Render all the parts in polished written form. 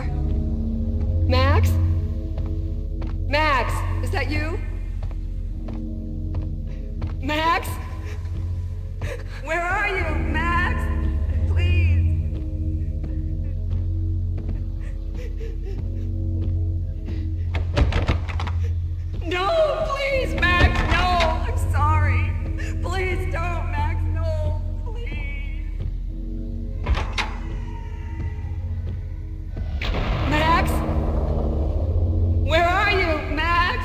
there? Max? Max, is that you? Max? Where are you, Max? Please. No, please, Max, no. I'm sorry. Please don't, Max, no, please. Max? Where are you, Max?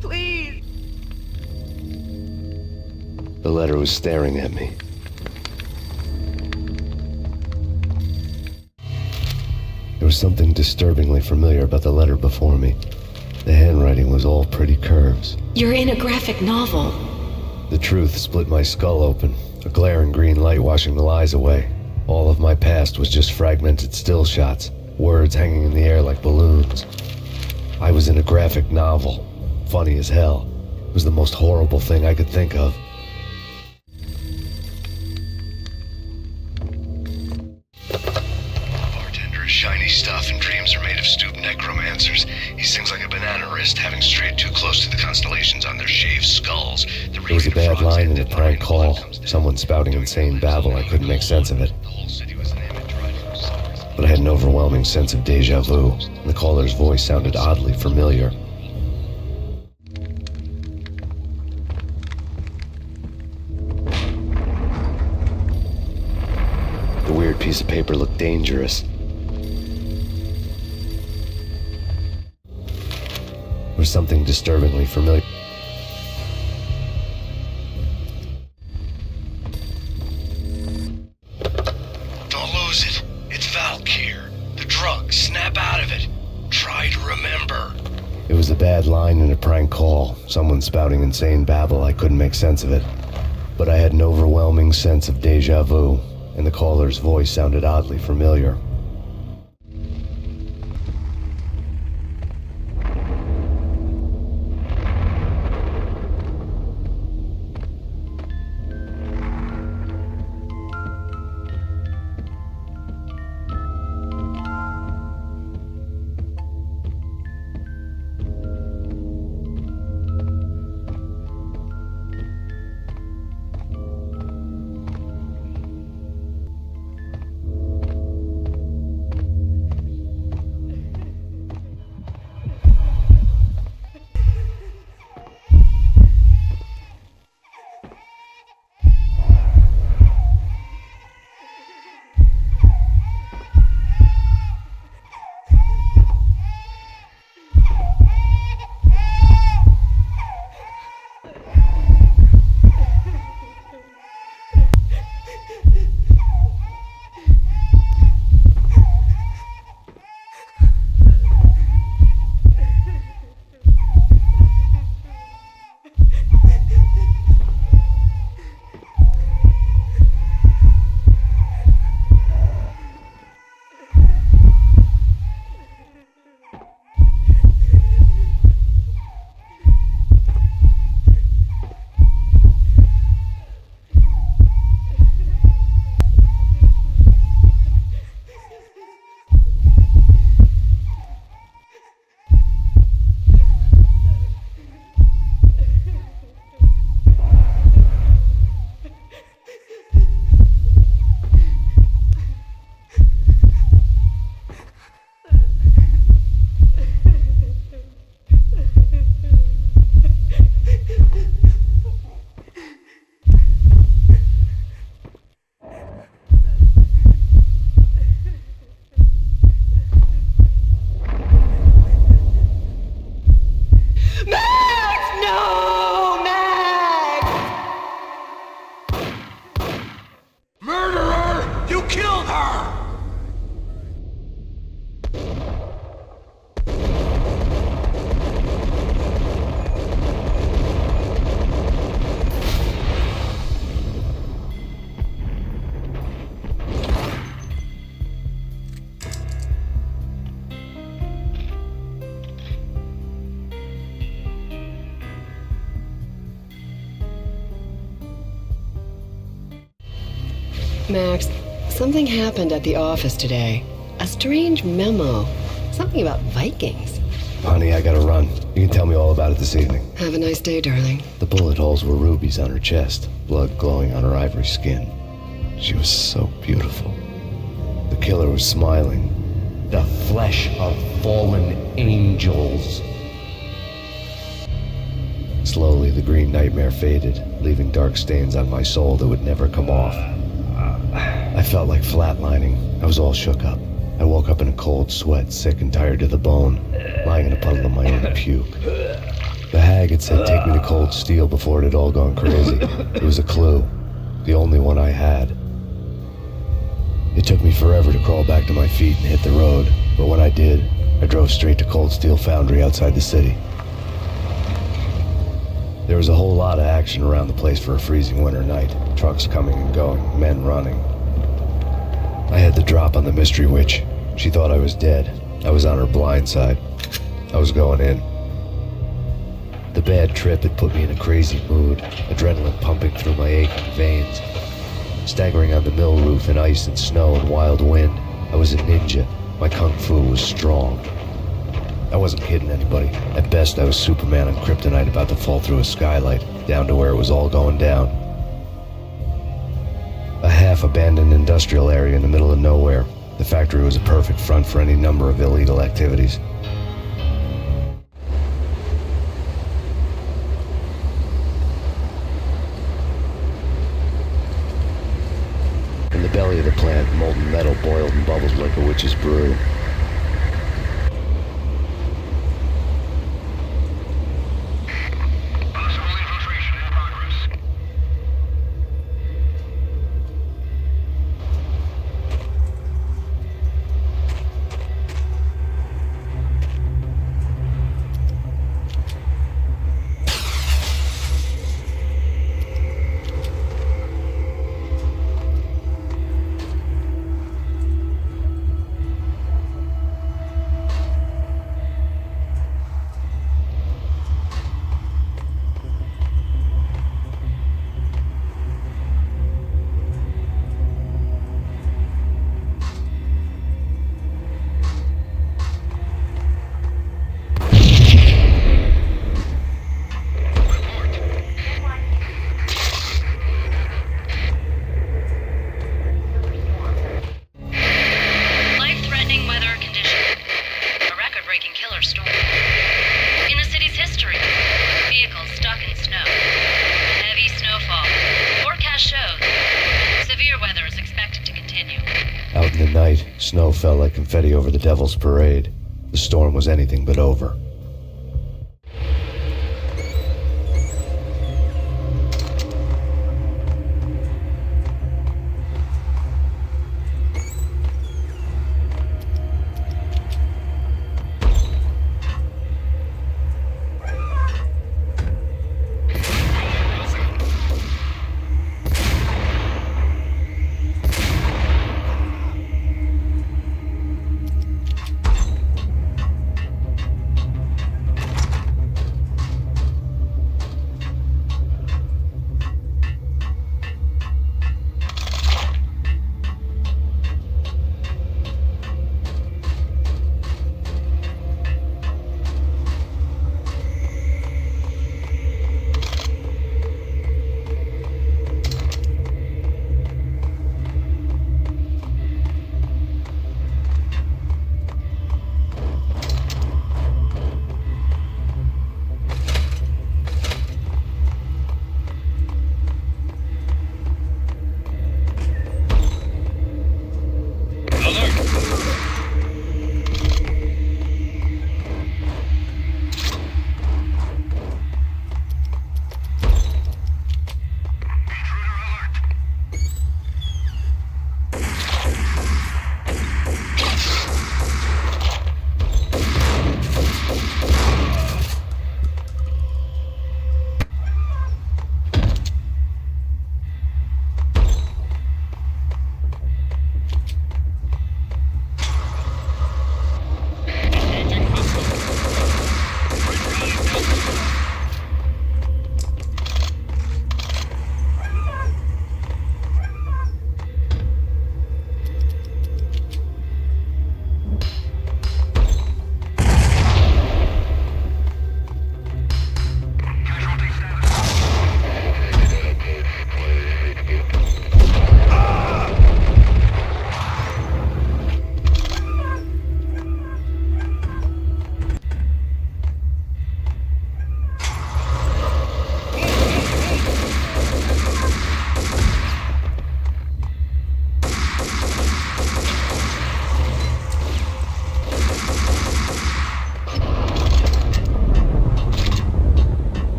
Please. The letter was staring at me. There was something disturbingly familiar about the letter before me. The handwriting was all pretty curves. You're in a graphic novel. The truth split my skull open, a glaring green light washing the lies away. All of my past was just fragmented still shots, words hanging in the air like balloons. I was in a graphic novel. Funny as hell. It was the most horrible thing I could think of. Bartender is shiny stuff and dreams are made of stooped necromancers. He sings like a banana wrist, having strayed too close to the constellations on their shaved skulls. There was a bad line in the prank call. Someone spouting insane babble. I couldn't make sense of it. But I had an overwhelming sense of deja vu. The caller's voice sounded oddly familiar. The weird piece of paper looked dangerous. There was something disturbingly familiar. Don't lose it. It's Valkyr. The drug. Snap out of it. Try to remember. It was a bad line in a prank call. Someone spouting insane babble. I couldn't make sense of it. But I had an overwhelming sense of deja vu, and the caller's voice sounded oddly familiar. Max, something happened at the office today. A strange memo. Something about Vikings. Honey, I gotta run. You can tell me all about it this evening. Have a nice day, darling. The bullet holes were rubies on her chest, blood glowing on her ivory skin. She was so beautiful. The killer was smiling. The flesh of fallen angels. Slowly, the green nightmare faded, leaving dark stains on my soul that would never come off. I felt like flatlining. I was all shook up. I woke up in a cold sweat, sick and tired to the bone, lying in a puddle of my own puke. The hag had said take me to Cold Steel before it had all gone crazy. It was a clue, the only one I had. It took me forever to crawl back to my feet and hit the road, but when I did, I drove straight to Cold Steel Foundry outside the city. There was a whole lot of action around the place for a freezing winter night. Trucks coming and going, men running. I had the drop on the mystery witch. She thought I was dead. I was on her blind side. I was going in. The bad trip had put me in a crazy mood, adrenaline pumping through my aching veins. Staggering on the mill roof in ice and snow and wild wind, I was a ninja. My kung fu was strong. I wasn't kidding anybody. At best, I was Superman on kryptonite about to fall through a skylight, down to where it was all going down. A half-abandoned industrial area in the middle of nowhere. The factory was a perfect front for any number of illegal activities. In the belly of the plant, molten metal boiled and bubbled like a witch's brew. Out in the night, snow fell like confetti over the Devil's Parade. The storm was anything but over.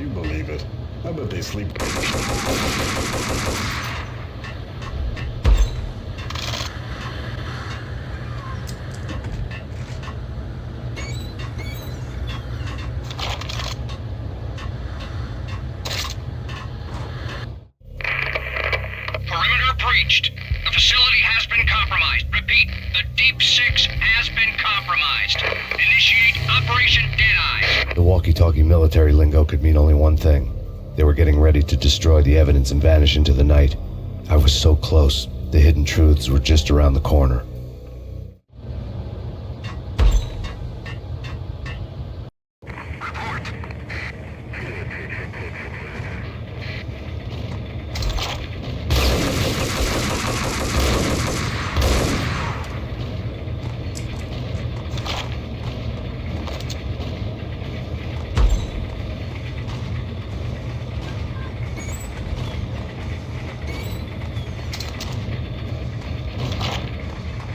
you believe it. I bet they sleep. Perimeter breached. The facility has been compromised. Repeat, the Deep Six has been compromised. Initiate Operation Deadeye. The walkie-talkie military lingo could mean only one thing. They were getting ready to destroy the evidence and vanish into the night. I was so close. The hidden truths were just around the corner.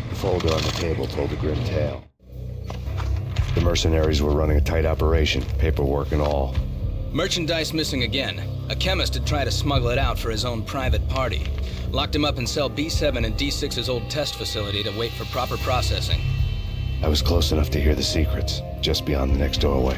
The folder on the table told a grim tale. The mercenaries were running a tight operation, paperwork and all. Merchandise missing again. A chemist had tried to smuggle it out for his own private party. Locked him up in cell B7 and D6's old test facility to wait for proper processing. I was close enough to hear the secrets, just beyond the next doorway.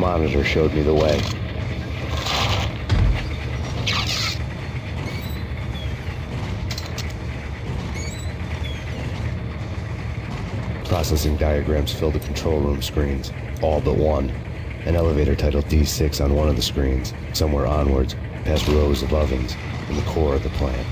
monitor showed me the way. Processing diagrams filled the control room screens, all but one. An elevator titled D6 on one of the screens, somewhere onwards, past rows of ovens, in the core of the plant.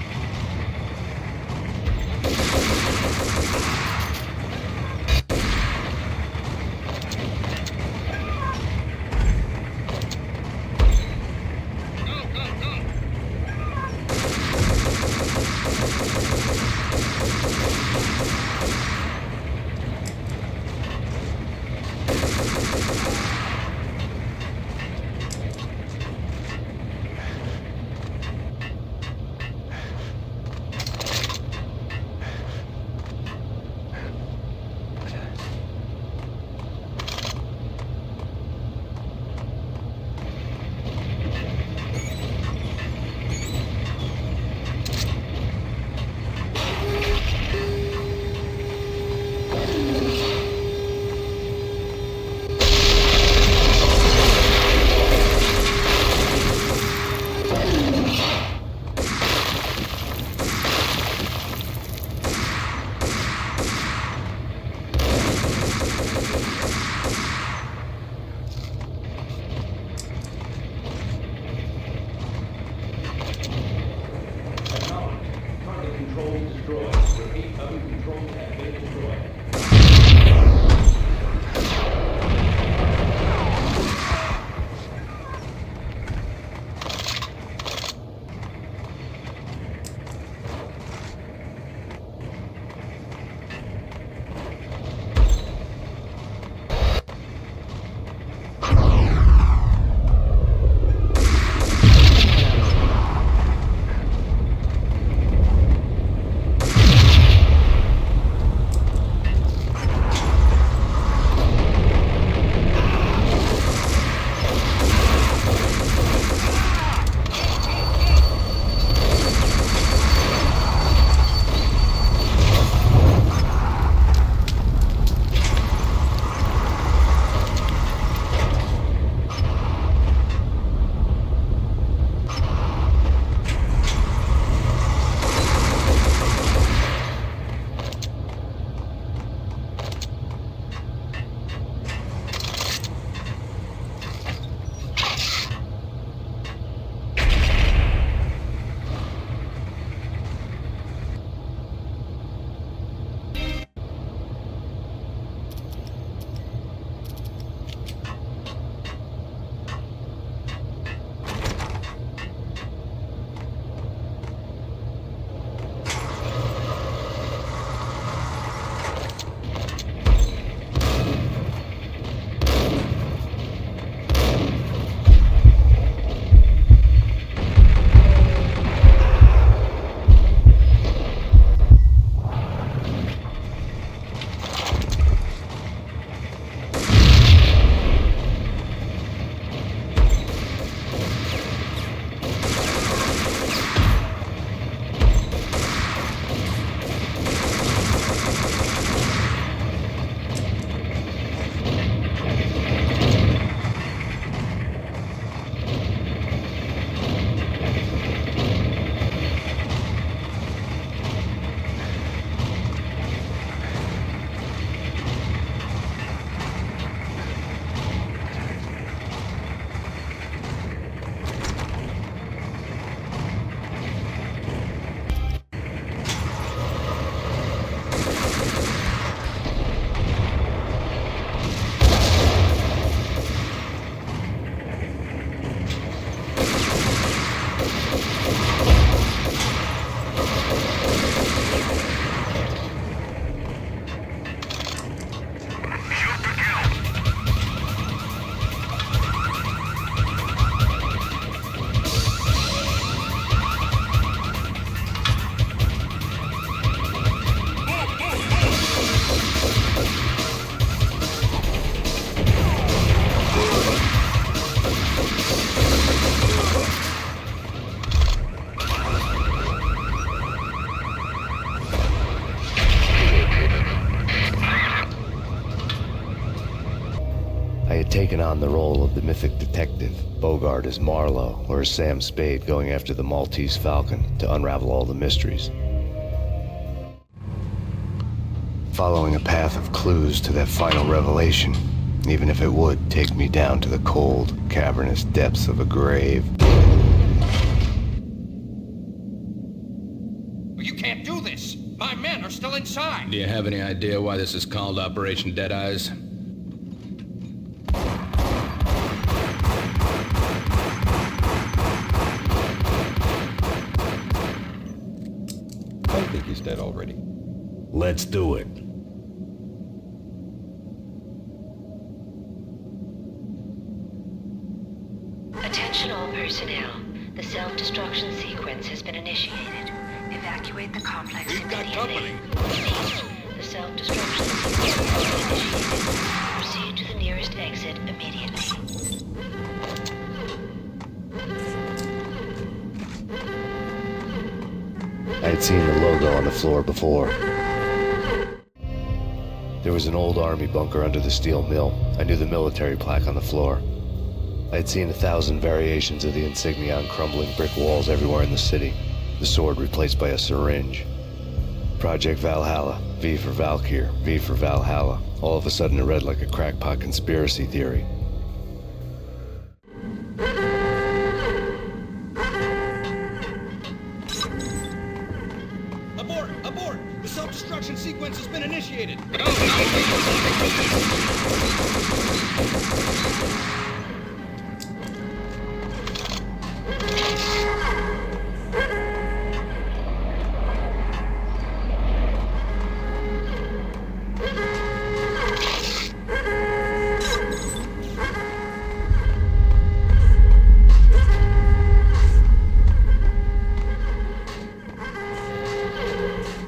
taken on the role of the mythic detective, Bogart as Marlowe, or as Sam Spade going after the Maltese Falcon to unravel all the mysteries. Following a path of clues to that final revelation, even if it would take me down to the cold, cavernous depths of a grave. You can't do this! My men are still inside! Do you have any idea why this is called Operation Deadeyes? I think he's dead already. Let's do it. Attention all personnel. The self-destruction sequence has been initiated. Evacuate the complex immediately. The self-destruction sequence has been initiated. Proceed to the nearest exit immediately. I had seen the logo on the floor before. There was an old army bunker under the steel mill. I knew the military plaque on the floor. I had seen 1,000 variations of the insignia on crumbling brick walls everywhere in the city. The sword replaced by a syringe. Project Valhalla, V for Valkyr, V for Valhalla. All of a sudden it read like a crackpot conspiracy theory. Abort! Abort! The self-destruction sequence has been initiated!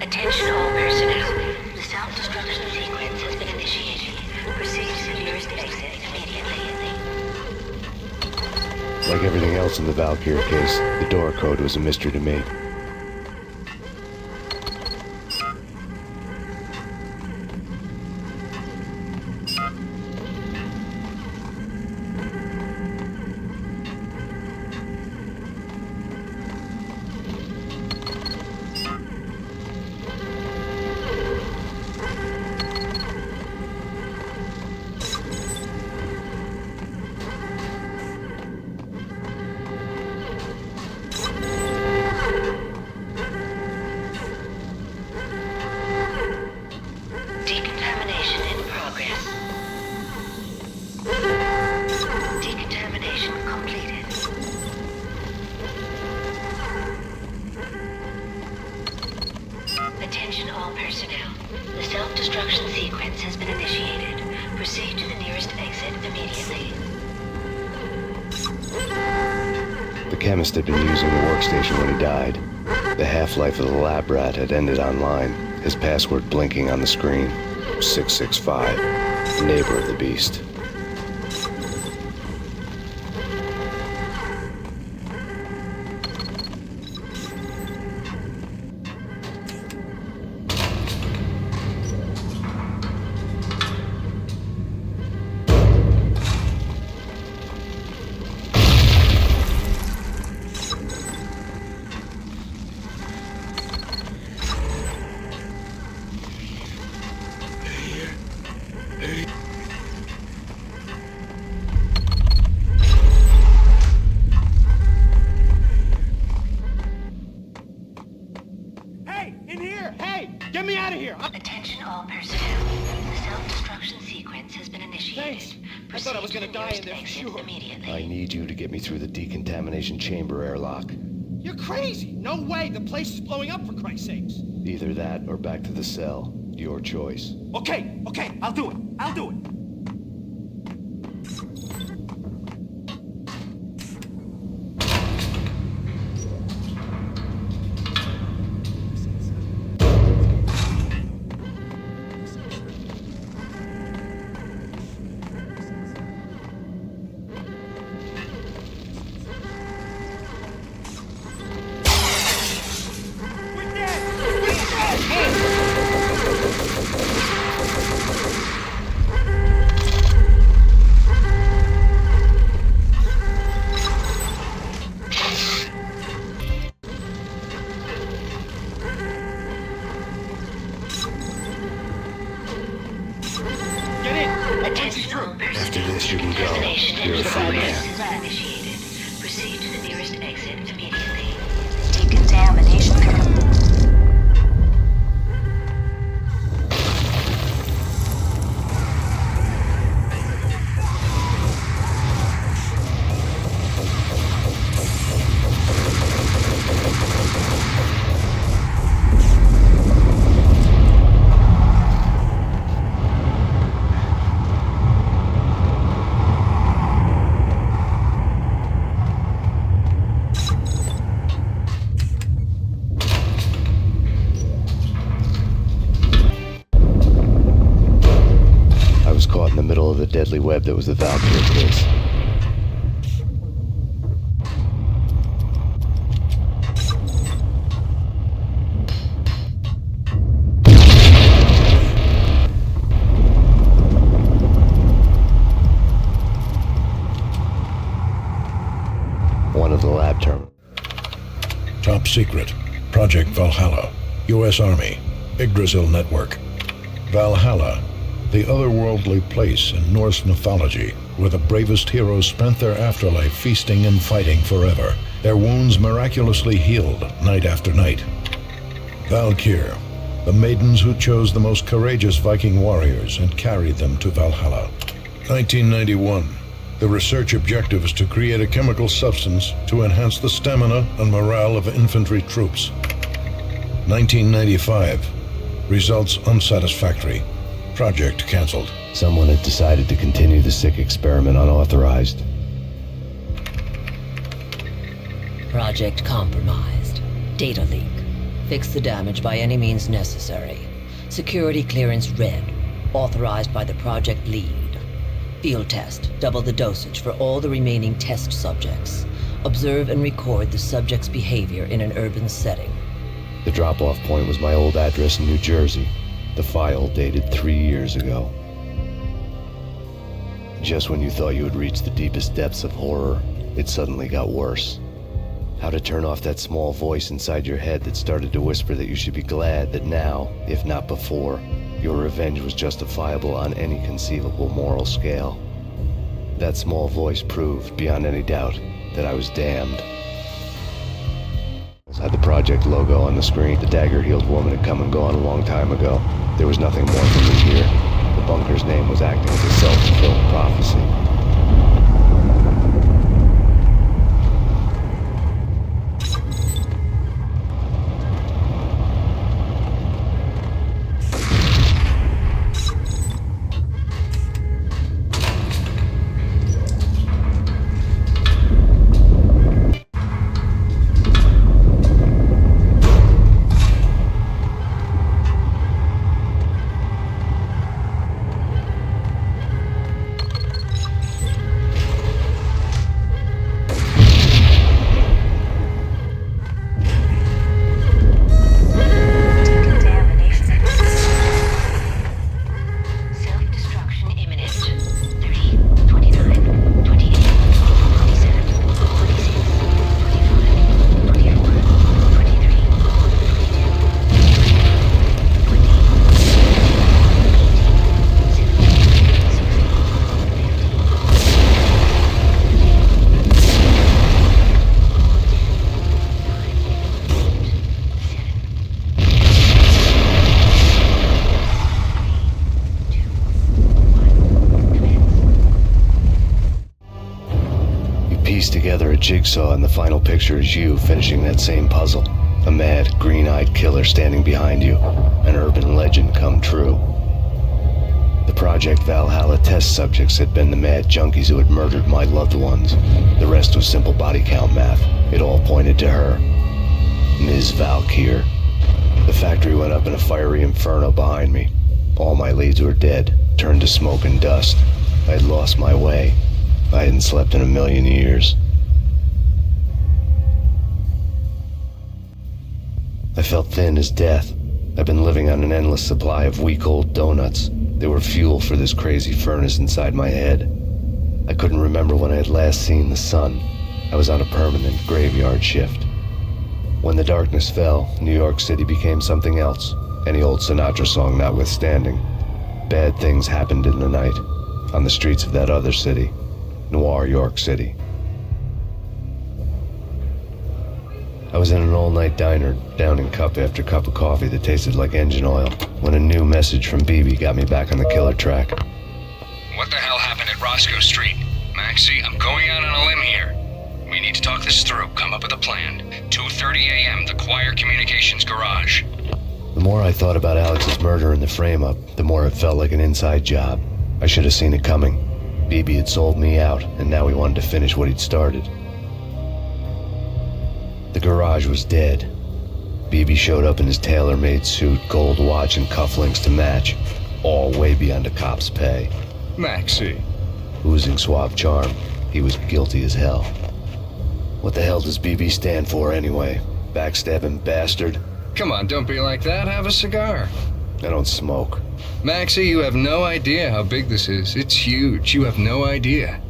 Attention all personnel. The self-destruction sequence has been initiated. Proceed to the nearest exit immediately. Like everything else in the Valkyr case, the door code was a mystery to me. Decontamination in progress. Decontamination completed. Attention all personnel. The self-destruction sequence has been initiated. Proceed to the nearest exit immediately. The chemist had been using the workstation when he died. The half-life of the lab rat had ended online, his password blinking on the screen. 665, neighbor of the beast. Hey! In here! Hey! Get me out of here! Attention all personnel. The self-destruction sequence has been initiated. Thanks. I thought I was gonna die in there for sure. Immediately. I need you to get me through the decontamination chamber airlock. You're crazy! No way! The place is blowing up, for Christ's sakes! Either that or back to the cell. Your choice. Okay, I'll do it. I'll do it. Attention, After this, you can go. destination You're a engine free man. progress is initiated. Proceed to the nearest exit immediately. Decontamination. I was caught in the middle of the deadly web that was the Valkyr case. One of the lab terminals. Top secret. Project Valhalla. U.S. Army. Yggdrasil Network. Valhalla, the otherworldly place in Norse mythology where the bravest heroes spent their afterlife feasting and fighting forever, their wounds miraculously healed night after night. Valkyr, the maidens who chose the most courageous Viking warriors and carried them to Valhalla. 1991. The research objective is to create a chemical substance to enhance the stamina and morale of infantry troops. 1995. Results unsatisfactory. Project cancelled. Someone had decided to continue the sick experiment unauthorized. Project compromised. Data leak. Fix the damage by any means necessary. Security clearance red. Authorized by the project lead. Field test. Double the dosage for all the remaining test subjects. Observe and record the subject's behavior in an urban setting. The drop-off point was my old address in New Jersey. The file dated 3 years ago. Just when you thought you had reached the deepest depths of horror, it suddenly got worse. How to turn off that small voice inside your head that started to whisper that you should be glad that now, if not before, your revenge was justifiable on any conceivable moral scale. That small voice proved, beyond any doubt, that I was damned. Had the project logo on the screen. The dagger-heeled woman had come and gone a long time ago. There was nothing more for me here. The bunker's name was acting as a self-fulfilling prophecy. Piece together a jigsaw, and the final picture is you finishing that same puzzle. A mad, green-eyed killer standing behind you. An urban legend come true. The Project Valhalla test subjects had been the mad junkies who had murdered my loved ones. The rest was simple body count math. It all pointed to her. Ms. Valkyr. The factory went up in a fiery inferno behind me. All my leads were dead, turned to smoke and dust. I had lost my way. I hadn't slept in a million years. I felt thin as death. I've been living on an endless supply of week-old donuts. They were fuel for this crazy furnace inside my head. I couldn't remember when I had last seen the sun. I was on a permanent graveyard shift. When the darkness fell, New York City became something else, any old Sinatra song notwithstanding. Bad things happened in the night. on the streets of that other city, Noir York City. I was in an all-night diner, downing cup after cup of coffee that tasted like engine oil, when a new message from BB got me back on the killer track. What the hell happened at Roscoe Street? Maxie, I'm going out on a limb here. We need to talk this through, come up with a plan. 2:30 a.m., the Choir Communications Garage. The more I thought about Alex's murder and the frame-up, the more it felt like an inside job. I should have seen it coming. BB had sold me out, and now he wanted to finish what he'd started. The garage was dead. BB showed up in his tailor-made suit, gold watch, and cufflinks to match, all way beyond a cop's pay. Maxie. Oozing suave charm, he was guilty as hell. What the hell does BB stand for anyway? Backstabbing bastard? Come on, don't be like that. Have a cigar. I don't smoke. Maxie, you have no idea how big this is. It's huge. You have no idea.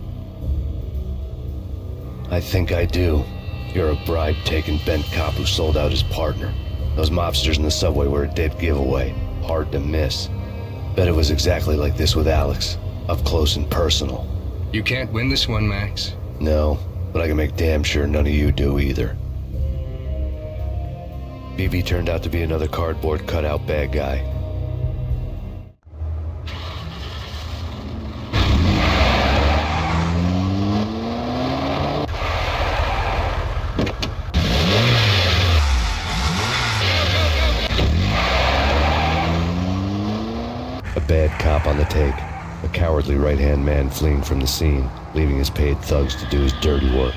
I think I do. You're a bribe-taking bent cop who sold out his partner. Those mobsters in the subway were a dead giveaway. Hard to miss. Bet it was exactly like this with Alex. Up close and personal. You can't win this one, Max. No, but I can make damn sure none of you do either. BB turned out to be another cardboard cutout bad guy. A bad cop on the take. A cowardly right-hand man fleeing from the scene, leaving his paid thugs to do his dirty work.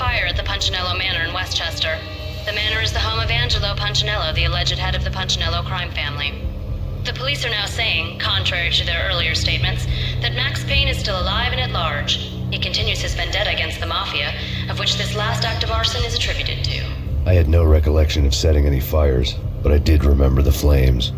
fire at the Punchinello Manor in Westchester. The manor is the home of Angelo Punchinello, the alleged head of the Punchinello crime family. The police are now saying, contrary to their earlier statements, that Max Payne is still alive and at large. He continues his vendetta against the Mafia, of which this last act of arson is attributed to. I had no recollection of setting any fires, but I did remember the flames.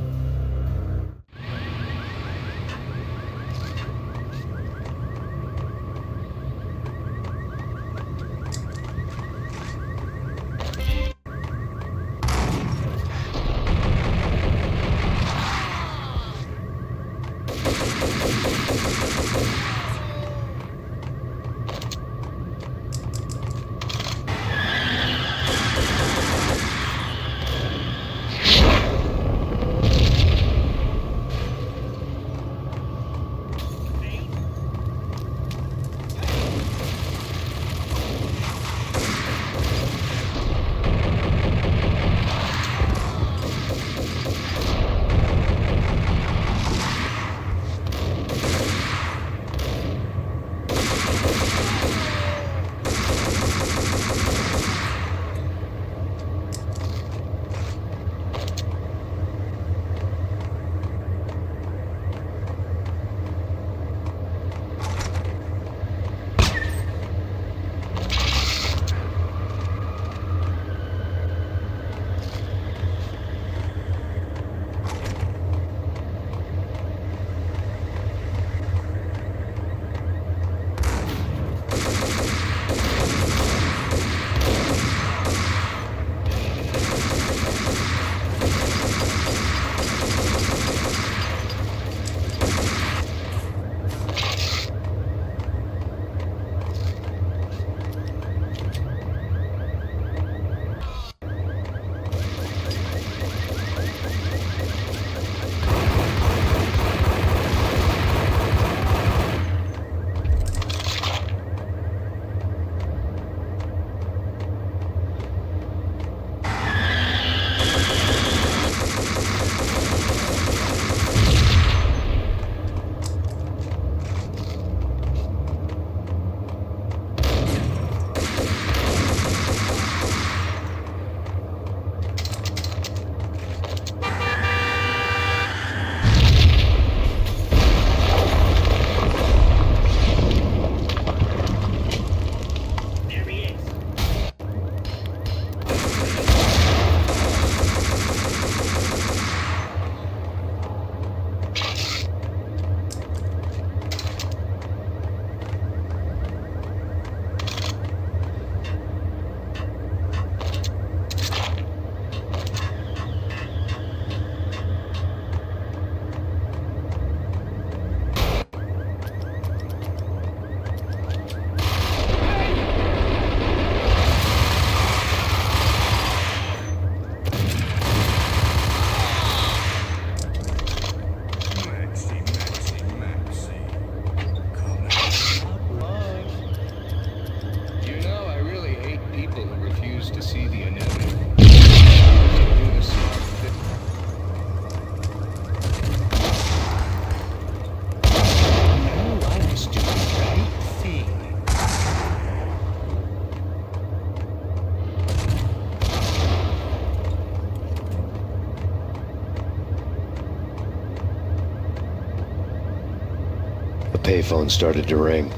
Payphone started to ring.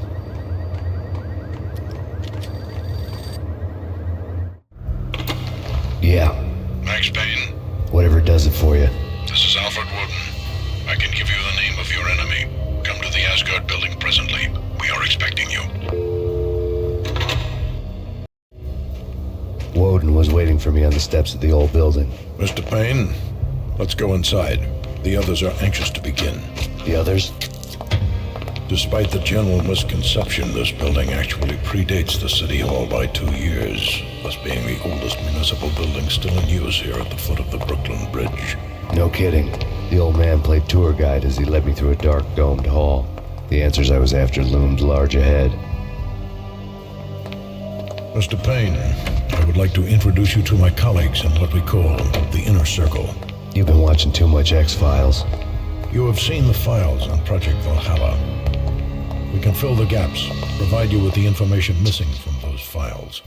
Yeah. Max Payne? Whatever does it for you. This is Alfred Woden. I can give you the name of your enemy. Come to the Asgard building presently. We are expecting you. Woden was waiting for me on the steps of the old building. Mr. Payne, let's go inside. The others are anxious to begin. The others? Despite the general misconception, this building actually predates the City Hall by 2 years, thus being the oldest municipal building still in use here at the foot of the Brooklyn Bridge. No kidding. The old man played tour guide as he led me through a dark domed hall. The answers I was after loomed large ahead. Mr. Payne, I would like to introduce you to my colleagues in what we call the Inner Circle. You've been watching too much X-Files. You have seen the files on Project Valhalla. We can fill the gaps, provide you with the information missing from those those files.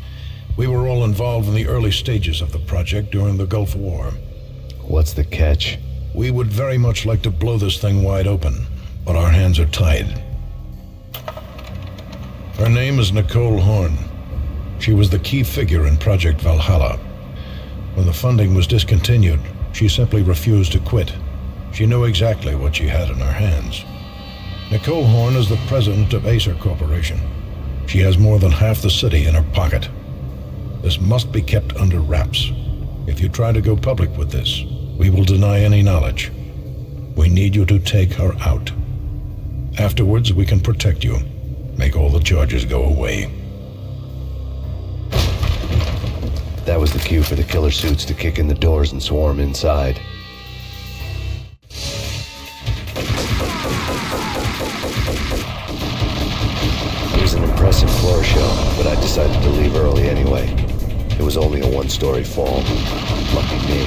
We were all involved in the early stages of the project during the Gulf War. What's the catch? We would very much like to blow this thing wide open, but our hands are tied. Her name is Nicole Horn. She was the key figure in Project Valhalla. When the funding was discontinued, she simply refused to quit. She knew exactly what she had in her hands. Nicole Horn is the president of Acer Corporation. She has more than half the city in her pocket. This must be kept under wraps. If you try to go public with this, we will deny any knowledge. We need you to take her out. Afterwards, we can protect you. Make all the charges go away. That was the cue for the killer suits to kick in the doors and swarm inside. It was an impressive floor show, but I decided to leave early anyway. It was only a one-story fall. Lucky me.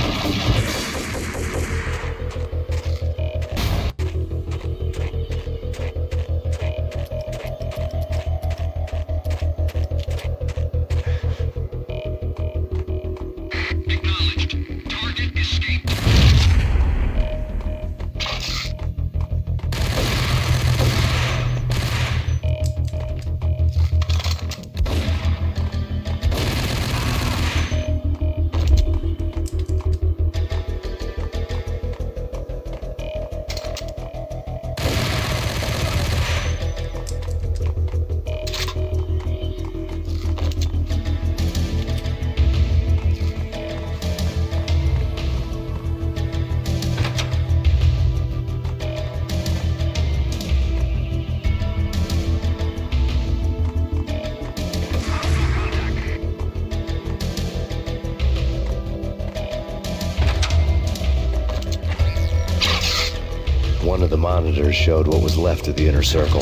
One of the monitors showed what was left of the inner circle.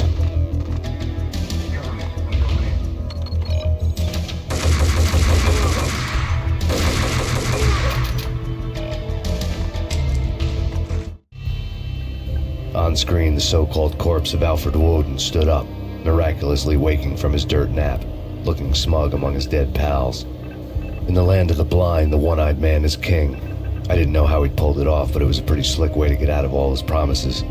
On screen, the so-called corpse of Alfred Woden stood up, miraculously waking from his dirt nap, looking smug among his dead pals. In the land of the blind, the one-eyed man is king. I didn't know how he'd pulled it off, but it was a pretty slick way to get out of all his promises.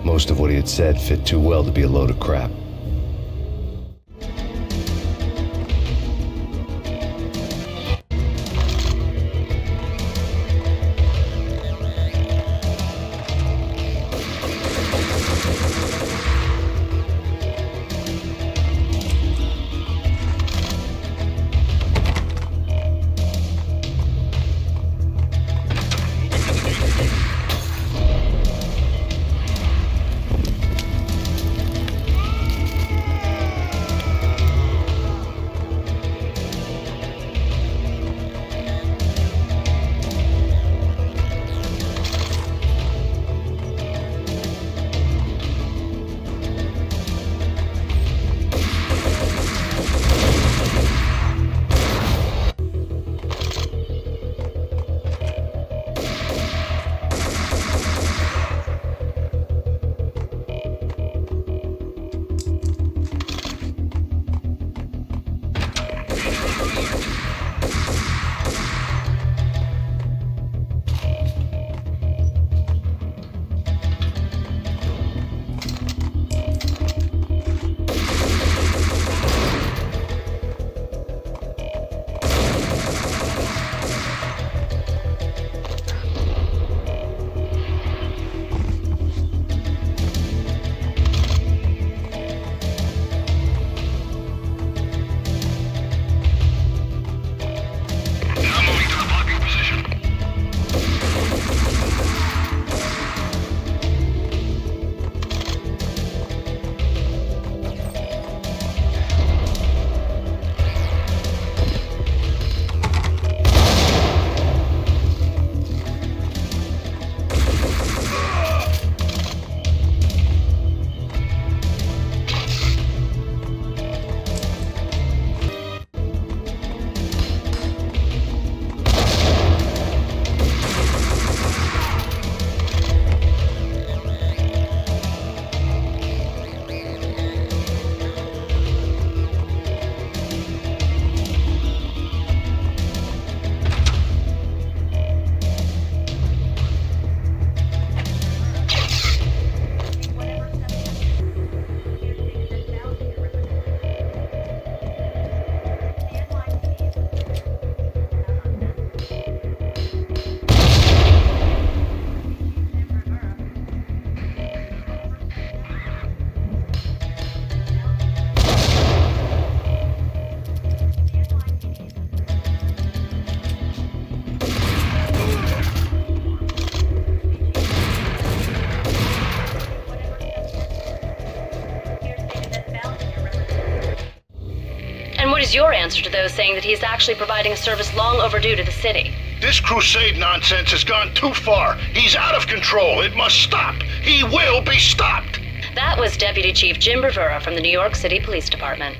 Most of what he had said fit too well to be a load of crap. answer to those saying that he's actually providing a service long overdue to the city. This crusade nonsense has gone too far. He's out of control. It must stop. He will be stopped. That was Deputy Chief Jim Rivera from the New York City Police Department.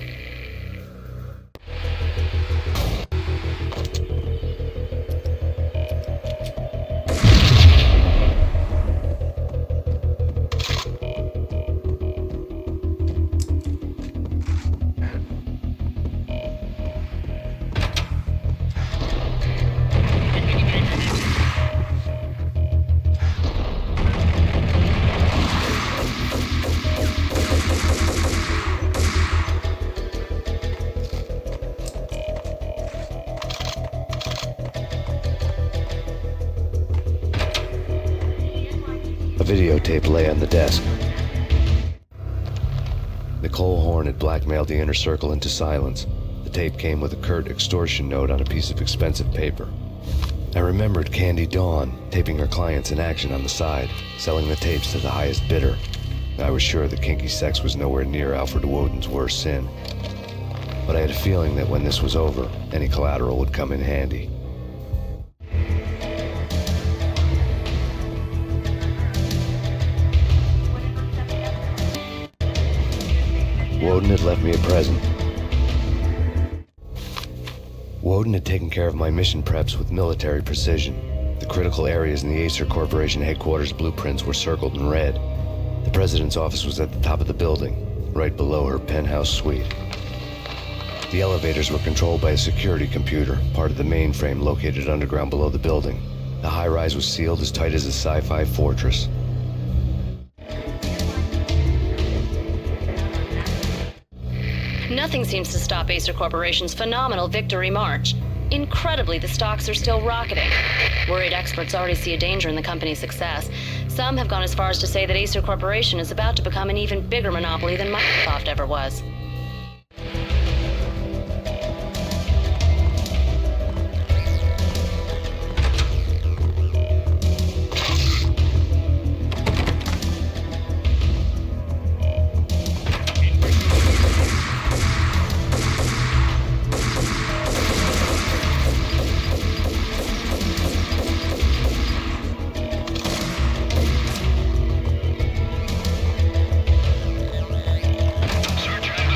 A videotape lay on the desk. Nicole Horn had blackmailed the inner circle into silence. The tape came with a curt extortion note on a piece of expensive paper. I remembered Candy Dawn taping her clients in action on the side, selling the tapes to the highest bidder. I was sure that kinky sex was nowhere near Alfred Woden's worst sin. But I had a feeling that when this was over, any collateral would come in handy. Woden had left me a present. Woden had taken care of my mission preps with military precision. The critical areas in the Acer Corporation headquarters blueprints were circled in red. The president's office was at the top of the building, right below her penthouse suite. The elevators were controlled by a security computer, part of the mainframe located underground below the building. The high-rise was sealed as tight as a sci-fi fortress. Nothing seems to stop Acer Corporation's phenomenal victory march. Incredibly, the stocks are still rocketing. Worried experts already see a danger in the company's success. Some have gone as far as to say that Acer Corporation is about to become an even bigger monopoly than Microsoft ever was. Search and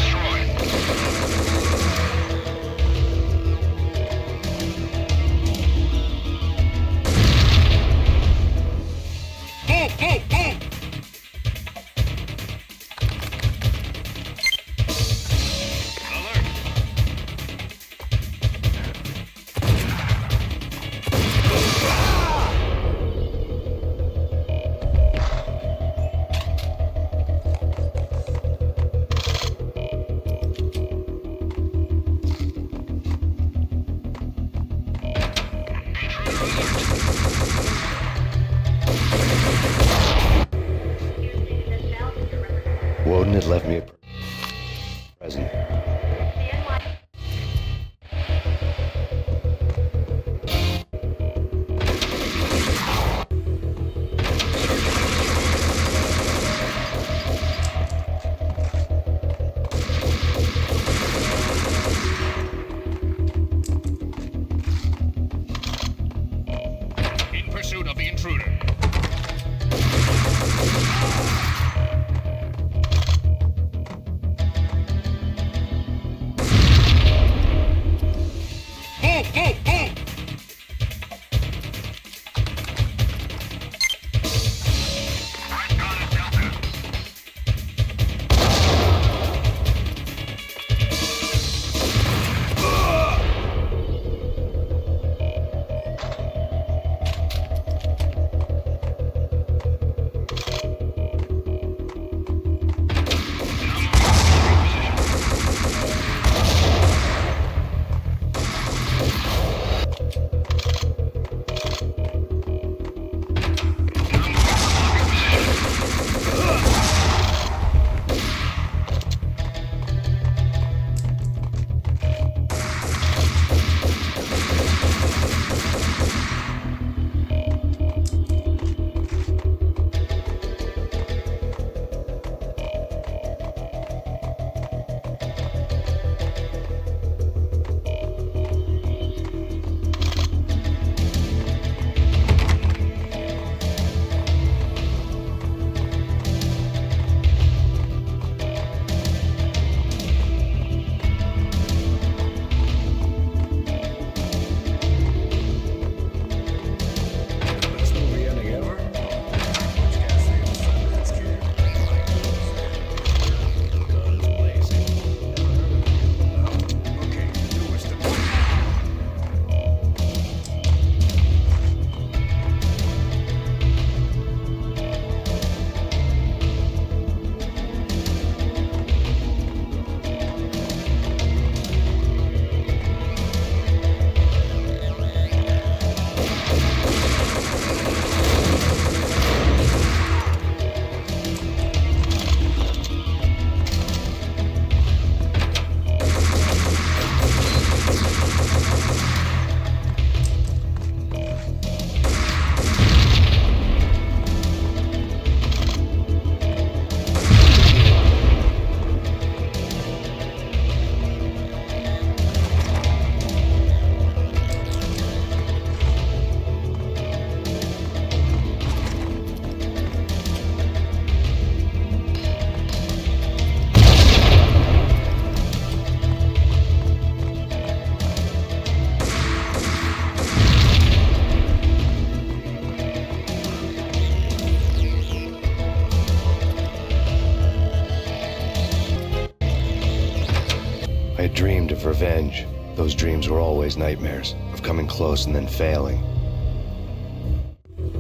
Those dreams were always nightmares, of coming close and then failing.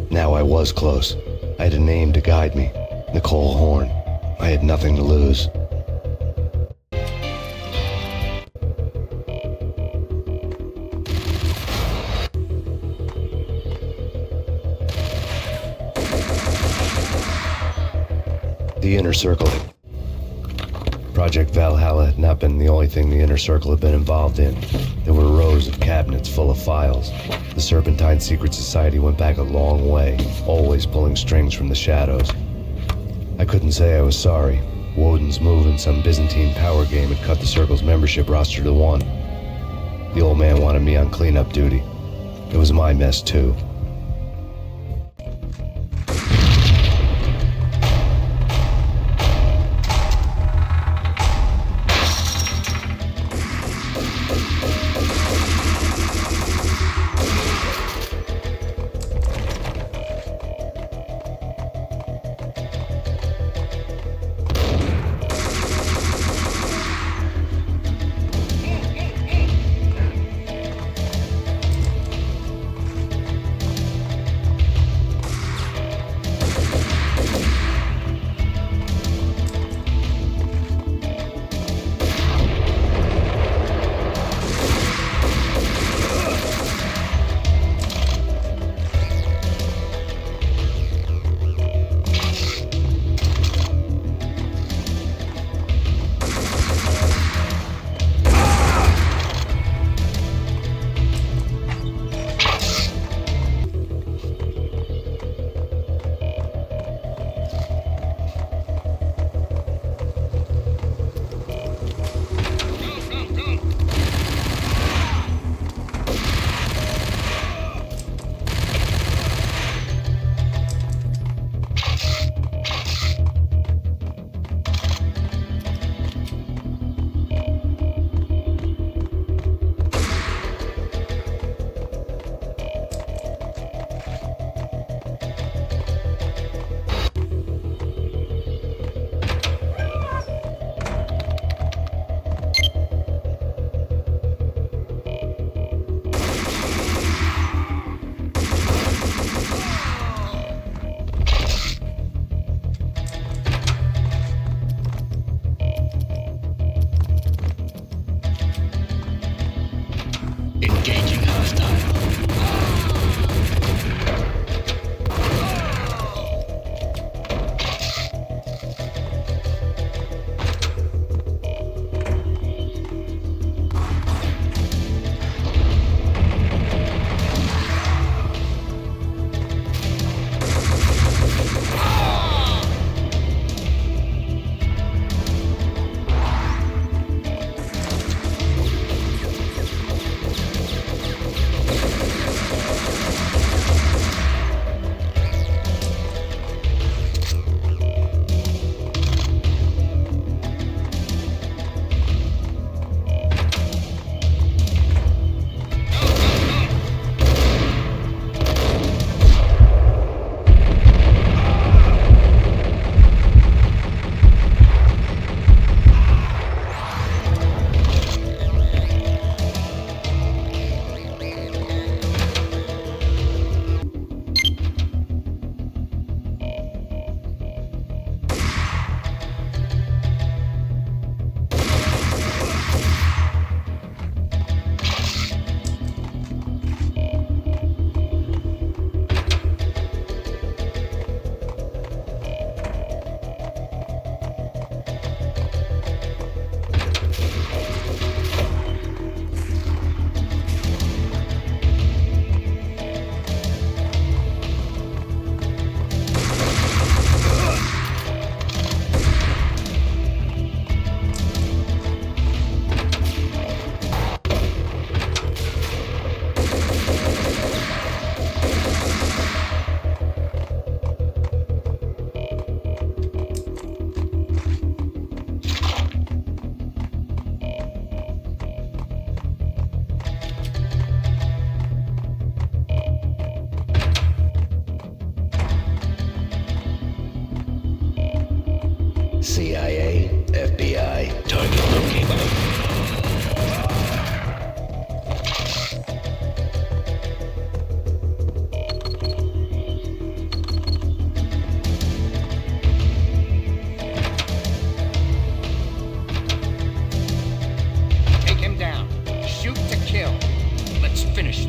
Now I was close. I had a name to guide me, Nicole Horn. I had nothing to lose. The Inner Circle. Project Valhalla had not been the only thing the Inner Circle had been involved in. There were rows of cabinets full of files. The Serpentine Secret Society went back a long way, always pulling strings from the shadows. I couldn't say I was sorry. Woden's move in some Byzantine power game had cut the Circle's membership roster to 1. The old man wanted me on cleanup duty. It was my mess too.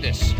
this.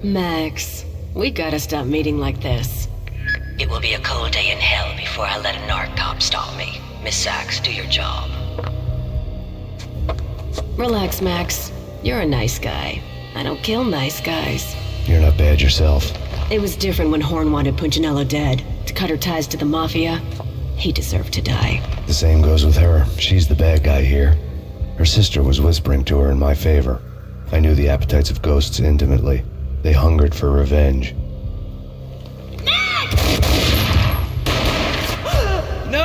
Max, we gotta stop meeting like this. It will be a cold day in hell before I let a narc cop stop me. Miss Sachs, do your job. Relax, Max. You're a nice guy. I don't kill nice guys. You're not bad yourself. It was different when Horn wanted Punchinello dead, to cut her ties to the Mafia. He deserved to die. The same goes with her. She's the bad guy here. Her sister was whispering to her in my favor. I knew the appetites of ghosts intimately. They hungered for revenge. No!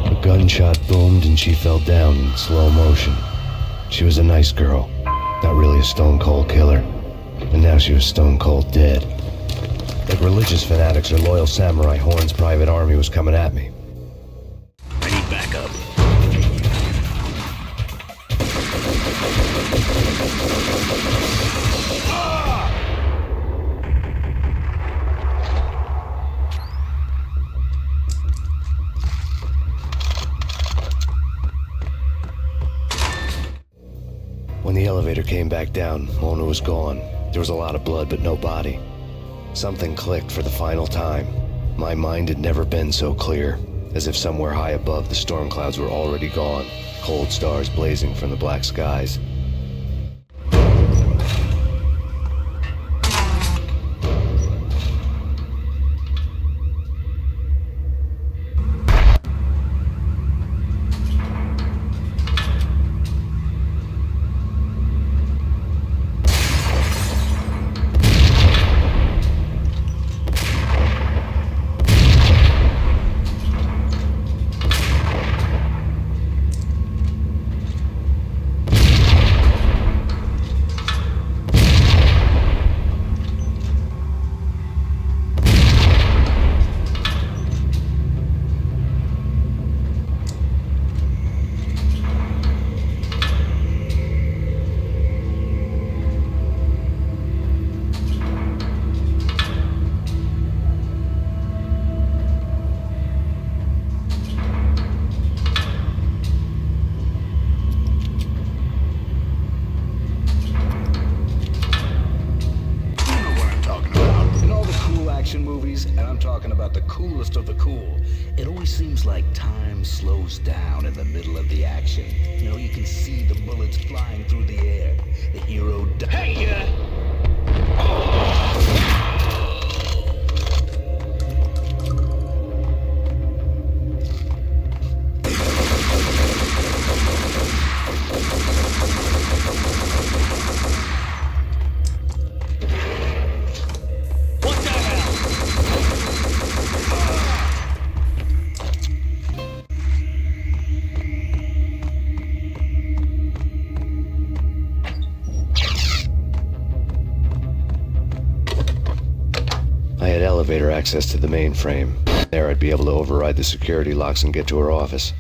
A gunshot boomed and she fell down in slow motion. She was a nice girl, not really a stone-cold killer. And now she was stone-cold dead. Like religious fanatics or loyal samurai, Horn's private army was coming at me. I need backup. When the elevator came back down, Mona was gone. There was a lot of blood, but no body. Something clicked for the final time. My mind had never been so clear, as if somewhere high above the storm clouds were already gone, cold stars blazing from the black skies. Movies, and I'm talking about the coolest of the cool. It always seems like time slows down in the middle of the action. You know, you can see the bullets flying through the air. The hero Elevator access to the mainframe. There I'd be able to override the security locks and get to her office.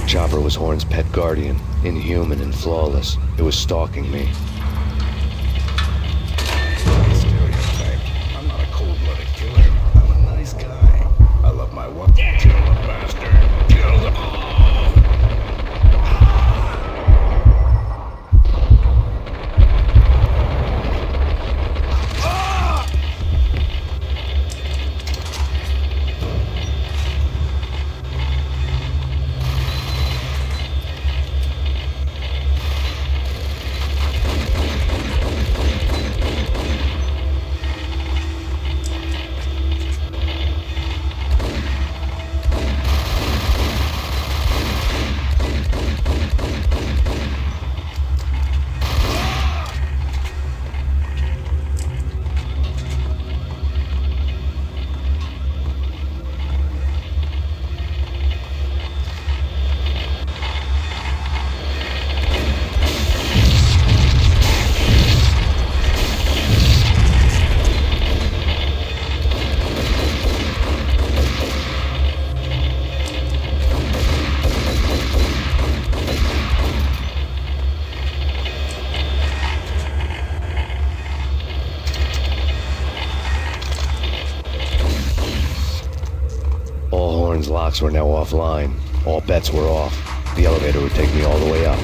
Chopper was Horn's pet guardian, inhuman and flawless. It was stalking me. Stereotype. I'm not a cold-blooded killer. I'm a nice guy. I love my wife. Kill the bastard. Kill the... locks were now offline. All bets were off. The elevator would take me all the way up.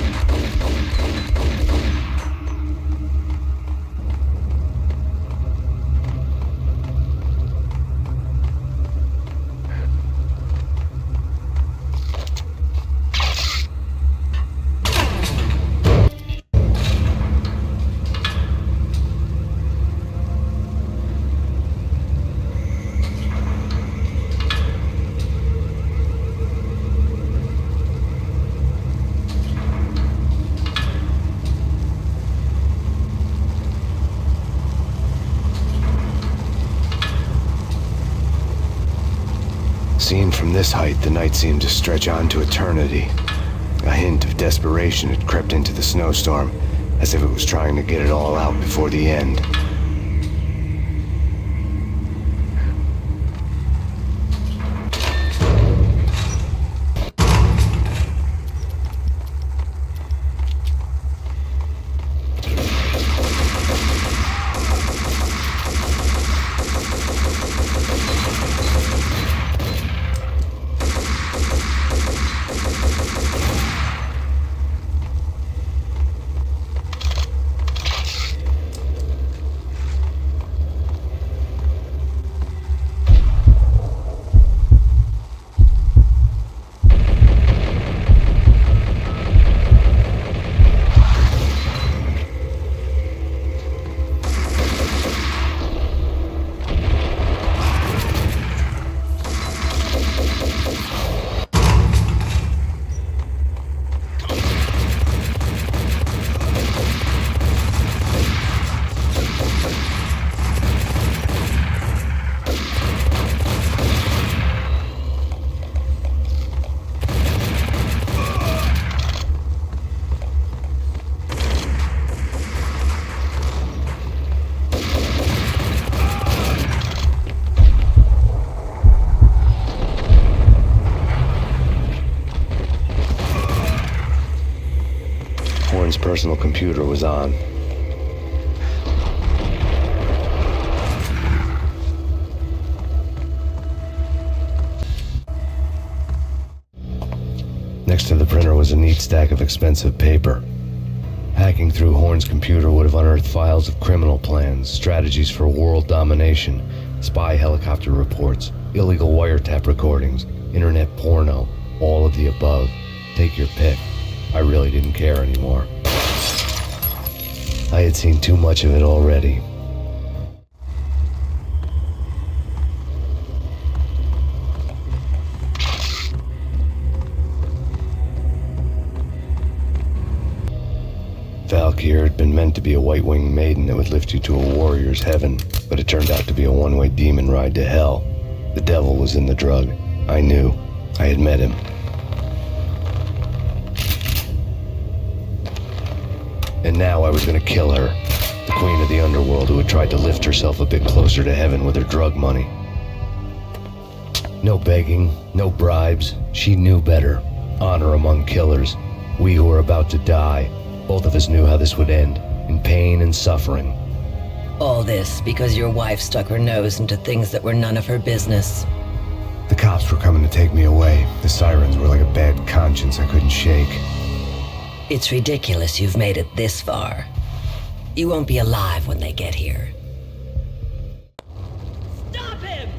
Seen from this height, the night seemed to stretch on to eternity. A hint of desperation had crept into the snowstorm, as if it was trying to get it all out before the end. Horn's personal computer was on. Next to the printer was a neat stack of expensive paper. Hacking through Horn's computer would have unearthed files of criminal plans, strategies for world domination, spy helicopter reports, illegal wiretap recordings, internet porno, all of the above. Take your pick. I really didn't care anymore. I had seen too much of it already. Valkyr had been meant to be a white-winged maiden that would lift you to a warrior's heaven, but it turned out to be a one-way demon ride to hell. The devil was in the drug. I knew. I had met him. And now I was gonna kill her, the queen of the underworld who had tried to lift herself a bit closer to heaven with her drug money. No begging, no bribes. She knew better. Honor among killers. We who were about to die. Both of us knew how this would end, in pain and suffering. All this because your wife stuck her nose into things that were none of her business. The cops were coming to take me away. The sirens were like a bad conscience I couldn't shake. It's ridiculous you've made it this far. You won't be alive when they get here. Stop him!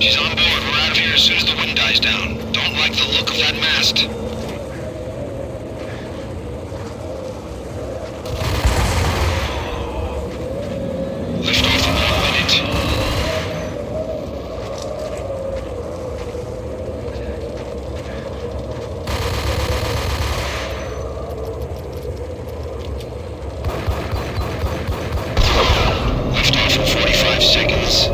She's on board. We're out of here as soon as the wind dies down. Don't like the look of that mast. Lift off in 1 minute. Lift off in 45 seconds.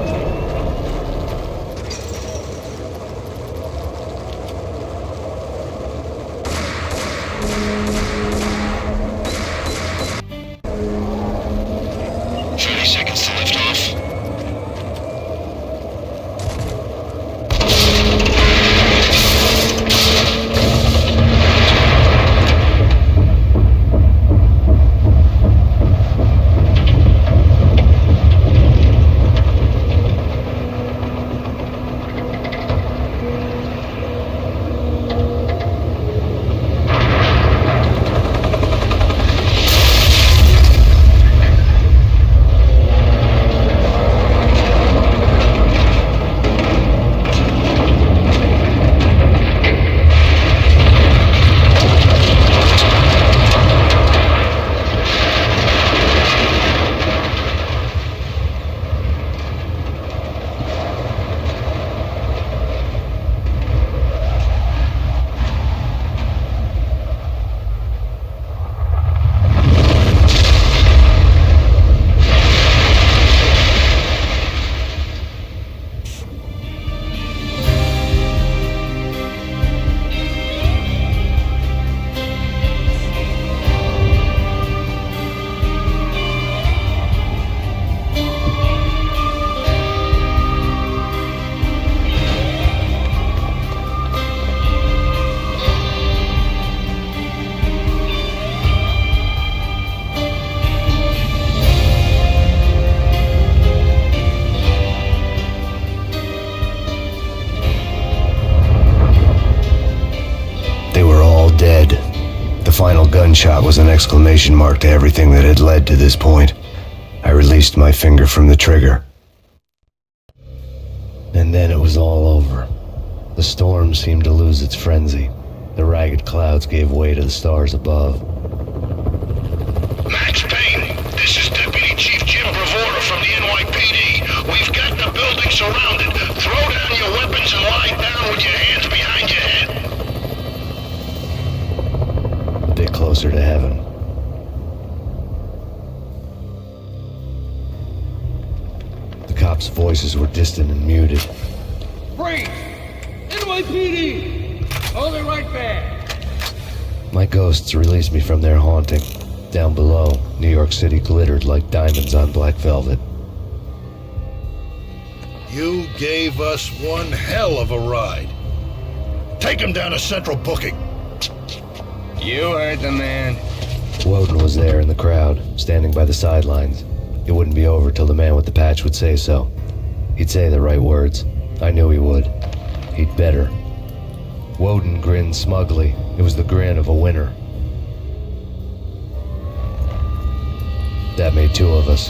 Final gunshot was an exclamation mark to everything that had led to this point. I released my finger from the trigger. And then it was all over. The storm seemed to lose its frenzy. The ragged clouds gave way to the stars above. Max Payne, this is Deputy Chief Jim Bravura from the NYPD. We've got the building surrounded. Throw down your weapons and lie down with your hands behind your head. A bit closer to heaven. The cops' voices were distant and muted. Freeze! NYPD! Hold it right there! My ghosts released me from their haunting. Down below, New York City glittered like diamonds on black velvet. You gave us one hell of a ride. Take him down to Central Booking. You heard the man. Woden was there in the crowd, standing by the sidelines. It wouldn't be over till the man with the patch would say so. He'd say the right words. I knew he would. He'd better. Woden grinned smugly. It was the grin of a winner. That made two of us.